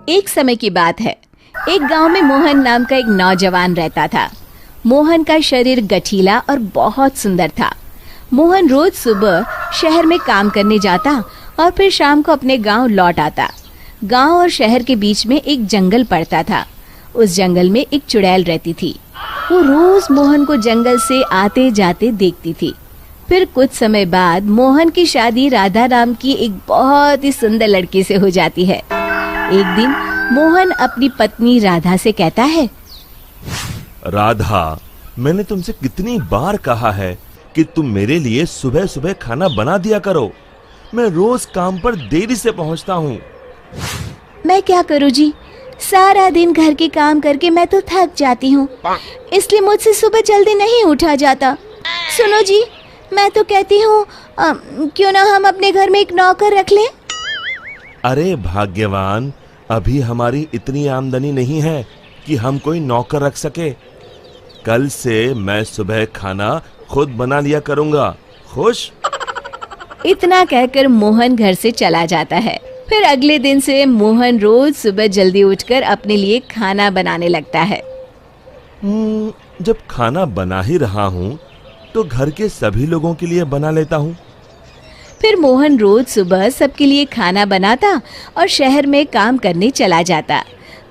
एक समय की बात है। एक गांव में मोहन नाम का एक नौजवान रहता था। मोहन का शरीर गठीला और बहुत सुंदर था। मोहन रोज सुबह शहर में काम करने जाता और फिर शाम को अपने गांव लौट आता। गांव और शहर के बीच में एक जंगल पड़ता था। उस जंगल में एक चुड़ैल रहती थी। वो रोज मोहन को जंगल से आते जाते देखती थी। फिर कुछ समय बाद मोहन की शादी राधा नाम की एक बहुत ही सुंदर लड़की से हो जाती है। एक दिन मोहन अपनी पत्नी राधा से कहता है, राधा, मैंने तुमसे कितनी बार कहा है कि तुम मेरे लिए सुबह सुबह खाना बना दिया करो। मैं रोज काम पर देरी से पहुंचता हूँ। मैं क्या करूँ जी, सारा दिन घर के काम करके मैं तो थक जाती हूँ, इसलिए मुझसे सुबह जल्दी नहीं उठा जाता। सुनो जी, मैं तो कहती हूँ क्यों ना हम अपने घर में एक नौकर रख लें। अरे भाग्यवान, अभी हमारी इतनी आमदनी नहीं है कि हम कोई नौकर रख सके। कल से मैं सुबह खाना खुद बना लिया करूँगा। खुश? इतना कहकर मोहन घर से चला जाता है। फिर अगले दिन से मोहन रोज सुबह जल्दी उठकर अपने लिए खाना बनाने लगता है। जब खाना बना ही रहा हूँ तो घर के सभी लोगों के लिए बना लेता हूँ। फिर मोहन रोज सुबह सबके लिए खाना बनाता और शहर में काम करने चला जाता।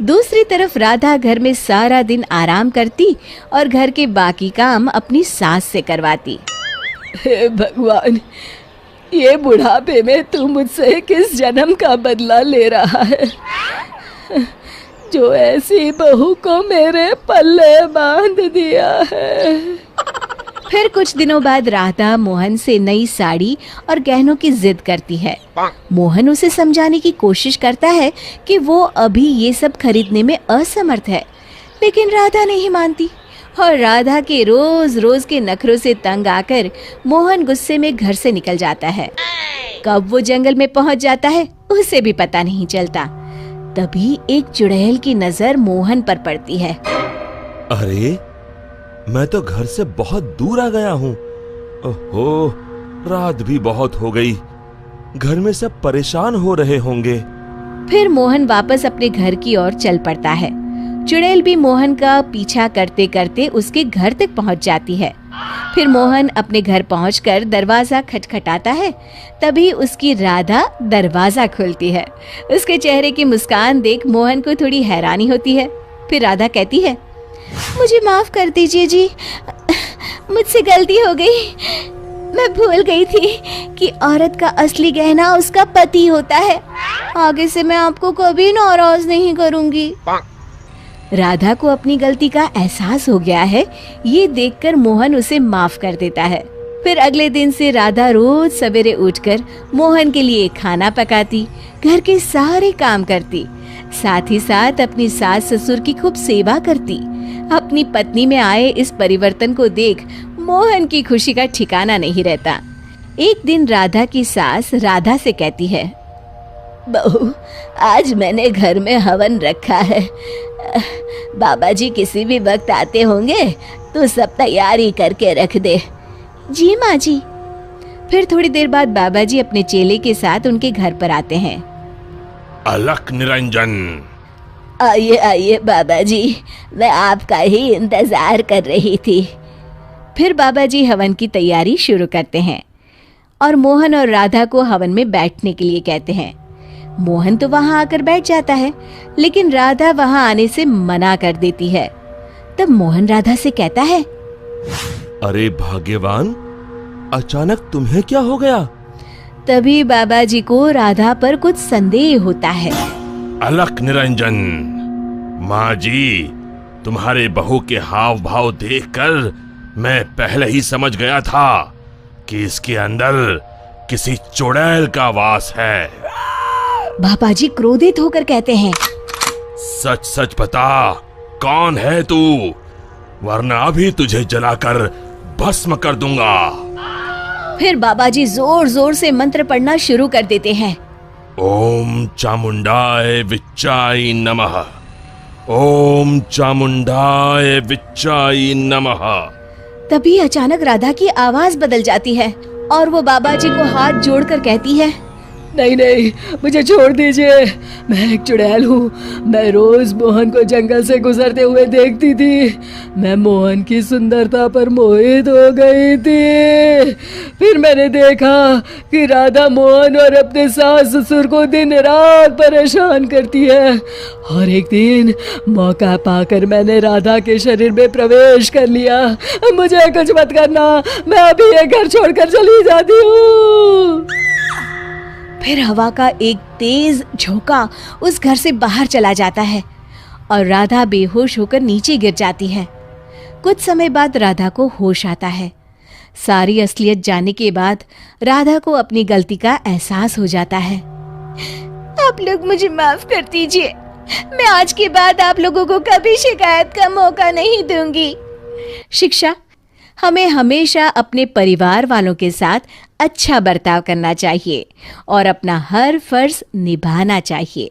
दूसरी तरफ राधा घर में सारा दिन आराम करती और घर के बाकी काम अपनी सास से करवाती। हे भगवान, ये बुढ़ापे में तू मुझसे किस जन्म का बदला ले रहा है, जो ऐसी बहू को मेरे पल्ले बांध दिया है। फिर कुछ दिनों बाद राधा मोहन से नई साड़ी और गहनों की जिद करती है। मोहन उसे समझाने की कोशिश करता है कि वो अभी ये सब खरीदने में असमर्थ है, लेकिन राधा नहीं मानती और राधा के रोज रोज के नखरों से तंग आकर मोहन गुस्से में घर से निकल जाता है। कब वो जंगल में पहुंच जाता है उसे भी पता नहीं चलता। तभी एक चुड़ैल की नजर मोहन पर पड़ती है। अरे, मैं तो घर से बहुत दूर आ गया हूँ। ओहो, रात भी बहुत हो गई। घर में सब परेशान हो रहे होंगे। फिर मोहन वापस अपने घर की ओर चल पड़ता है। चुड़ैल भी मोहन का पीछा करते करते उसके घर तक पहुंच जाती है। फिर मोहन अपने घर पहुंचकर दरवाजा खटखटाता है। तभी उसकी राधा दरवाजा खोलती है। उसके चेहरे की मुस्कान देख मोहन को थोड़ी हैरानी होती है। फिर राधा कहती है, मुझे माफ कर दीजिए जी, मुझसे गलती हो गई। मैं भूल गई थी कि औरत का असली गहना उसका पति होता है। आगे से मैं आपको कभी नाराज नहीं करूंगी। राधा को अपनी गलती का एहसास हो गया है। ये देखकर मोहन उसे माफ कर देता है। फिर अगले दिन से राधा रोज सवेरे उठकर मोहन के लिए खाना पकाती, घर के सारे काम करती, साथ ही साथ अपनी सास ससुर की खूब सेवा करती। अपनी पत्नी में आए इस परिवर्तन को देख मोहन की खुशी का ठिकाना नहीं रहता। एक दिन राधा की सास राधा से कहती है, बहू, आज मैंने घर में हवन रखा है। बाबा जी किसी भी वक्त आते होंगे तो सब तैयारी करके रख दे। जी माँ जी। फिर थोड़ी देर बाद बाबा जी अपने चेले के साथ उनके घर पर आते हैं। अलख निरंजन, आइए आइए बाबा जी, मैं आपका ही इंतजार कर रही थी। फिर बाबा जी हवन की तैयारी शुरू करते हैं और मोहन और राधा को हवन में बैठने के लिए कहते हैं। मोहन तो वहां आकर बैठ जाता है, लेकिन राधा वहां आने से मना कर देती है। तब मोहन राधा से कहता है, अरे भाग्यवान, अचानक तुम्हें क्या हो गया? तभी बाबा जी को राधा पर कुछ संदेह होता है। अलख निरंजन, माँ जी, तुम्हारे बहू के हाव भाव देखकर मैं पहले ही समझ गया था कि इसके अंदर किसी चुड़ैल का वास है। बाबा जी क्रोधित होकर कहते हैं, सच सच बता, कौन है तू, वरना अभी तुझे जलाकर भस्म कर दूंगा। फिर बाबा जी जोर जोर से मंत्र पढ़ना शुरू कर देते हैं। ओम चामुंडाय विच्चाय नमः, ओम चामुंडाय विच्चाय नमः। तभी अचानक राधा की आवाज बदल जाती है और वो बाबा जी को हाथ जोड़कर कहती है, नहीं नहीं, मुझे छोड़ दीजिए। मैं एक चुड़ैल हूँ। मैं रोज मोहन को जंगल से गुजरते हुए देखती थी। मैं मोहन की सुंदरता पर मोहित हो गई थी। फिर मैंने देखा कि राधा मोहन और अपने सास ससुर को दिन रात परेशान करती है। और एक दिन मौका पाकर मैंने राधा के शरीर में प्रवेश कर लिया। मुझे कुछ मत करना, मैं अभी ये घर छोड़कर चली जाती हूँ। फिर हवा का एक तेज झोंका उस घर से बाहर चला जाता है और राधा बेहोश होकर नीचे गिर जाती है। कुछ समय बाद राधा को होश आता है। सारी असलियत जानने के बाद राधा को अपनी गलती का एहसास हो जाता है। आप लोग मुझे माफ कर दीजिए। मैं आज के बाद आप लोगों को कभी शिकायत का मौका नहीं दूंगी। शिक्षा: हमें हमेशा अपने परिवार वालों के साथ अच्छा बर्ताव करना चाहिए और अपना हर फर्ज निभाना चाहिए।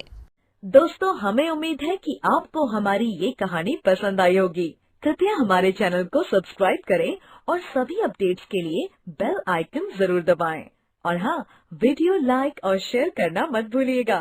दोस्तों, हमें उम्मीद है कि आपको हमारी ये कहानी पसंद आई होगी। कृपया हमारे चैनल को सब्सक्राइब करें और सभी अपडेट्स के लिए बेल आइकन जरूर दबाएं। और हाँ, वीडियो लाइक और शेयर करना मत भूलिएगा।